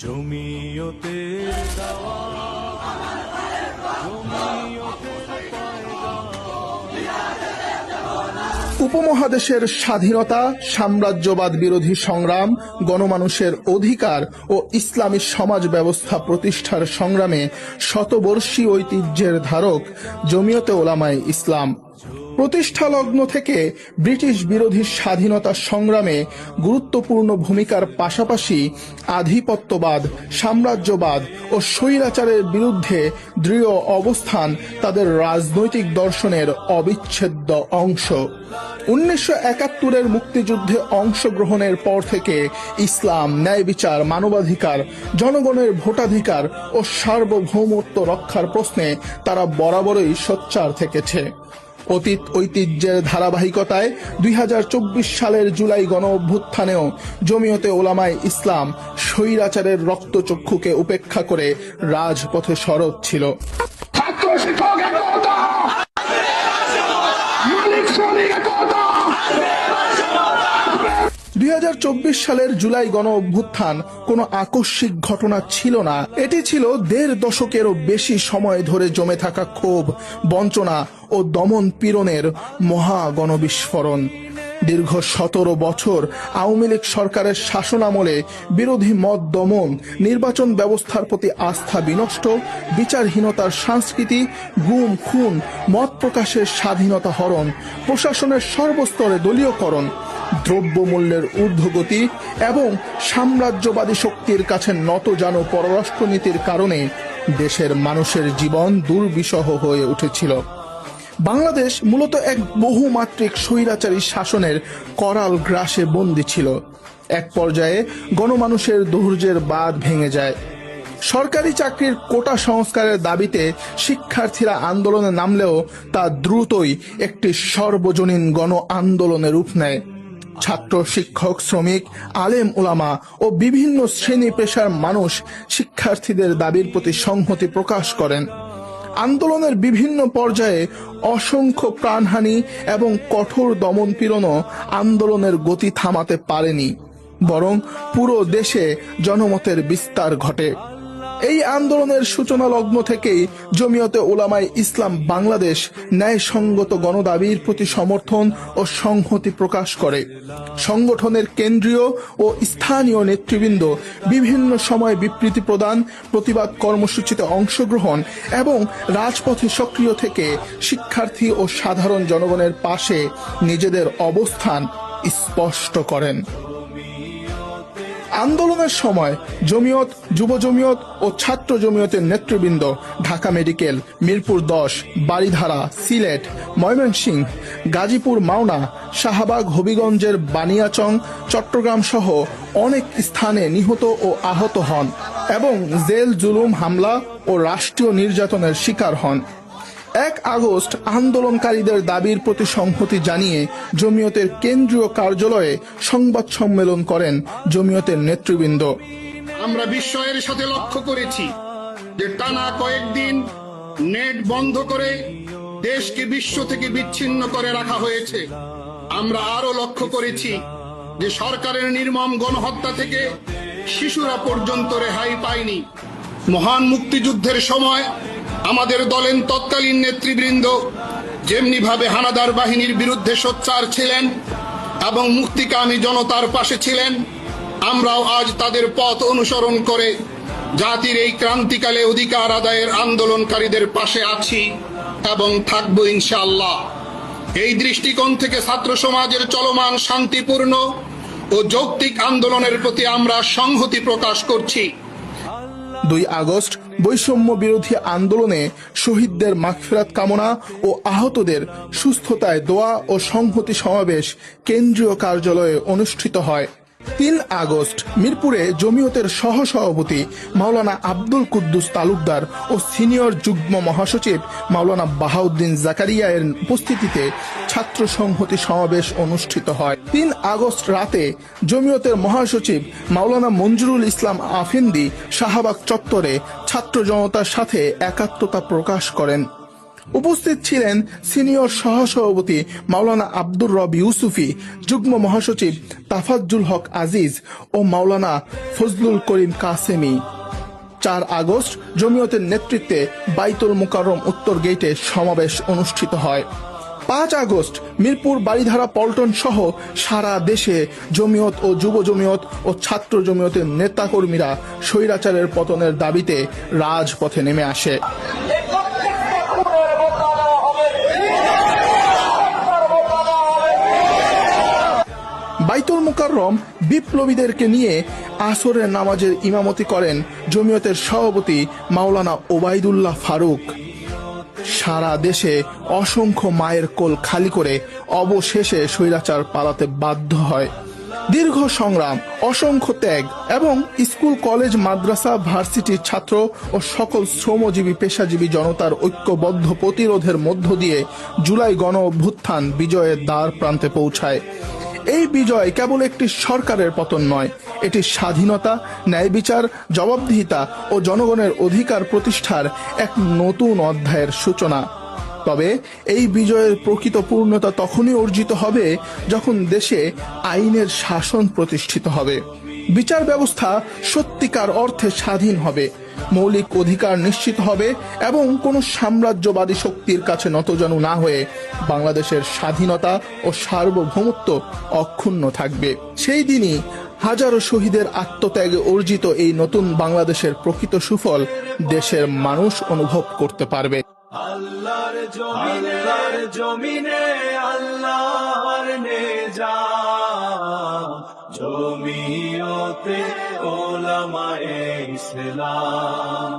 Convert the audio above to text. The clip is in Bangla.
জমিয়তের উপমহাদেশের স্বাধীনতা, সাম্রাজ্যবাদ বিরোধী সংগ্রাম, গণমানুষের অধিকার ও ইসলামী সমাজ ব্যবস্থা প্রতিষ্ঠার সংগ্রামে শতবর্ষী ঐতিহ্যের ধারক জমিয়তে ওলামায়ে ইসলাম প্রতিষ্ঠা লগ্ন থেকে ব্রিটিশ বিরোধী স্বাধীনতা সংগ্রামে গুরুত্বপূর্ণ ভূমিকার পাশাপাশি আধিপত্যবাদ, সাম্রাজ্যবাদ ও স্বৈরাচারের বিরুদ্ধে দৃঢ় অবস্থান তাদের রাজনৈতিক দর্শনের অবিচ্ছেদ্য অংশ। 1971-এর মুক্তিযুদ্ধে অংশগ্রহণের পর থেকে ইসলাম, ন্যায় বিচার, মানবাধিকার, জনগণের ভোটাধিকার ও সার্বভৌমত্ব রক্ষার প্রশ্নে তারা বরাবরই সোচ্চার থেকেছে। অতীত ঐতিহ্যের ধারাবাহিকতায় 2024 সালের জুলাই গণ অভ্যুত্থানেও জমিয়তে ওলামায়ে ইসলাম স্বৈরাচারের রক্তচক্ষুকে উপেক্ষা করে রাজপথে সরব ছিল। 2024 সালের জুলাই গণ অভ্যুত্থান কোনো আকস্মিক ঘটনা ছিল না। এটি ছিল 1.5 দশকেরও বেশি সময় ধরে জমে থাকা ক্ষোভ, বঞ্চনা ও দমন পীড়নের মহা গণবিস্ফোরণ। দীর্ঘ 17 বছর আওয়ামী লীগ সরকারের শাসনামলে বিরোধী মত দমন, নির্বাচন ব্যবস্থার প্রতি আস্থা বিনষ্ট, বিচারহীনতার সংস্কৃতি, গুম খুন, মত প্রকাশের স্বাধীনতা হরণ, প্রশাসনের সর্বস্তরে দলীয়করণ, দ্রব্যমূল্যের ঊর্ধ্বগতি এবং সাম্রাজ্যবাদী শক্তির কাছে নতজানু পররাষ্ট্রনীতির কারণে দেশের মানুষের জীবন দুর্বিষহ হয়ে উঠেছিল। বাংলাদেশ মূলত এক বহুমাত্রিক স্বৈরাচারী শাসনের করাল গ্রাসে বন্দী ছিল। এক পর্যায়ে গণমানুষের ধৈর্যের বাঁধ ভেঙে যায়। সরকারি চাকরির কোটা সংস্কারের দাবিতে শিক্ষার্থীরা আন্দোলনে নামলেও তা দ্রুতই একটি সর্বজনীন গণ আন্দোলনের রূপ নেয়। ছাত্র, শিক্ষক, শ্রমিক, আলেম ওলামা ও বিভিন্ন শ্রেণী পেশার মানুষ শিক্ষার্থীদের দাবির প্রতি সংহতি প্রকাশ করেন। আন্দোলনের বিভিন্ন পর্যায়ে অসংখ্য প্রাণহানি এবং কঠোর দমনপীড়নও আন্দোলনের গতি থামাতে পারেনি, বরং পুরো দেশে জনমতের বিস্তার ঘটে। এই আন্দোলনের সূচনা লগ্ন থেকেই জমিয়তে ওলামায়ে ইসলাম বাংলাদেশ ন্যায়সঙ্গত গণদাবির প্রতি সমর্থন ও সংহতি প্রকাশ করে। সংগঠনের কেন্দ্রীয় ও স্থানীয় নেতৃবৃন্দ বিভিন্ন সময় বিবৃতি প্রদান, প্রতিবাদ কর্মসূচিতে অংশগ্রহণ এবং রাজপথে সক্রিয় থেকে শিক্ষার্থী ও সাধারণ জনগণের পাশে নিজেদের অবস্থান স্পষ্ট করেন। আন্দোলনের সময় জমিয়ত, যুব জমিয়ত ও ছাত্র জমিয়তের নেতৃবৃন্দ ঢাকা মেডিকেল, মিরপুর 10, বারিধারা, সিলেট, ময়মনসিংহ, গাজীপুর, মাওনা, শাহবাগ, হবিগঞ্জের বানিয়াচং, চট্টগ্রাম সহ অনেক স্থানে নিহত ও আহত হন এবং জেল, জুলুম, হামলা ও রাষ্ট্রীয় নির্যাতনের শিকার হন। 1 আগস্ট আন্দোলনকারীদের দাবির প্রতি সংহতি জানিয়ে জমিয়তের কেন্দ্রীয় কার্যালয়ে সংবাদ সম্মেলন করেন জমিয়তের নেতৃবৃন্দ। আমরা বিস্ময়ের সাথে লক্ষ্য করেছি যে টানা কয়েকদিন নেট বন্ধ করে দেশকে বিশ্ব থেকে বিচ্ছিন্ন করে রাখা হয়েছে। আমরা আরো লক্ষ্য করেছি যে সরকারের নির্মম গণহত্যা থেকে শিশুরা পর্যন্ত রেহাই পায়নি। মহান মুক্তিযুদ্ধের সময় আমাদের দলের তৎকালীন নেতৃবৃন্দ যেমনি ভাবে হানাদার বাহিনীর বিরুদ্ধে সোচ্চার ছিলেন এবং মুক্তিকামী জনতার পাশে ছিলেন, আমরাও আজ তাদের পথ অনুসরণ করে জাতির এই ক্রান্তিকালে অধিকার আদায়ের আন্দোলনকারীদের পাশে আছি এবং থাকবো ইনশাআল্লাহ। এই দৃষ্টিকোণ থেকে ছাত্র সমাজের চলমান শান্তিপূর্ণ ও যৌক্তিক আন্দোলনের প্রতি আমরা সংহতি প্রকাশ করছি। 2 আগস্ট বৈষম্য বিরোধী আন্দোলনে শহীদদের মাগফিরাত কামনা ও আহতদের সুস্থতায় দোয়া ও সংহতি সমাবেশ কেন্দ্রীয় কার্যালয়ে অনুষ্ঠিত হয়। 3 আগস্ট মিরপুরে জমিয়তের সহসভাপতি মাওলানা আব্দুল কুদ্দুস তালুকদার ও সিনিয়র যুগ্ম মহাসচিব মাওলানা বাহাউদ্দিন জাকারিয়া এর উপস্থিতিতে ছাত্র সংহতি সমাবেশ অনুষ্ঠিত হয়। 3 আগস্ট রাতে জমিয়তের মহাসচিব মাওলানা মঞ্জুরুল ইসলাম আফেন্দি শাহবাগ চত্বরে ছাত্র জনতার সাথে একাত্মতা প্রকাশ করেন। উপস্থিত ছিলেন সিনিয়র সহসভাপতি মাওলানা আব্দুর রব ইউসুফী, যুগ্ম মহাসচিব তাফাজ্জুল হক আজিজ ও মাওলানা ফজলুল করিম কাসেমি। 4 আগস্ট জমিয়তের নেতৃত্বে বাইতুল মুকাররম উত্তর গেটে সমাবেশ অনুষ্ঠিত হয়। 5 আগস্ট মিরপুর, বারিধারা, পল্টন সহ সারা দেশে জমিয়ত ও যুব জমিয়ত ও ছাত্র জমিয়তের নেতাকর্মীরা স্বৈরাচারের পতনের দাবিতে রাজপথে নেমে আসে। বাইতুল মুকাররম বিপ্লবীদেরকে নিয়ে আসরের নামাজের ইমামতি করেন জমিয়তের সভাপতি মাওলানা ওবায়দুল্লাহ ফারুক। সারা দেশে অসংখ্য মায়ের কোল খালি করে অবশেষে স্বৈরাচার পালাতে বাধ্য হয়। দীর্ঘ সংগ্রাম, অসংখ্য ত্যাগ এবং স্কুল, কলেজ, মাদ্রাসা, ভার্সিটির ছাত্র ও সকল শ্রমজীবী পেশাজীবী জনতার ঐক্যবদ্ধ প্রতিরোধের মধ্য দিয়ে জুলাই গণ অভ্যুত্থান বিজয়ের দ্বার প্রান্তে পৌঁছায়। এই বিজয় কেবল একটি সরকারের পতন নয়, এটি স্বাধীনতা, ন্যায় বিচার, জবাবদিহিতা ও জনগণের অধিকার প্রতিষ্ঠার এক নতুন অধ্যায়ের সূচনা। তবে এই বিজয়ের প্রকৃত পূর্ণতা তখনই অর্জিত হবে যখন দেশে আইনের শাসন প্রতিষ্ঠিত হবে, বিচার ব্যবস্থা সত্যিকার অর্থে স্বাধীন হবে, মৌলিক অধিকার নিশ্চিত হবে এবং কোনো সাম্রাজ্যবাদী শক্তির কাছে নতজানু না হয়ে বাংলাদেশের স্বাধীনতা ও সার্বভৌমত্ব অক্ষুণ্ণ থাকবে। সেই দিনই হাজারো শহীদের আত্মত্যাগে অর্জিত এই নতুন বাংলাদেশের প্রকৃত সুফল দেশের মানুষ অনুভব করতে পারবে। আল্লাহর জমিনে আল্লাহর নেজাত, জমিয়তে ওলামায়ে ইসলাম।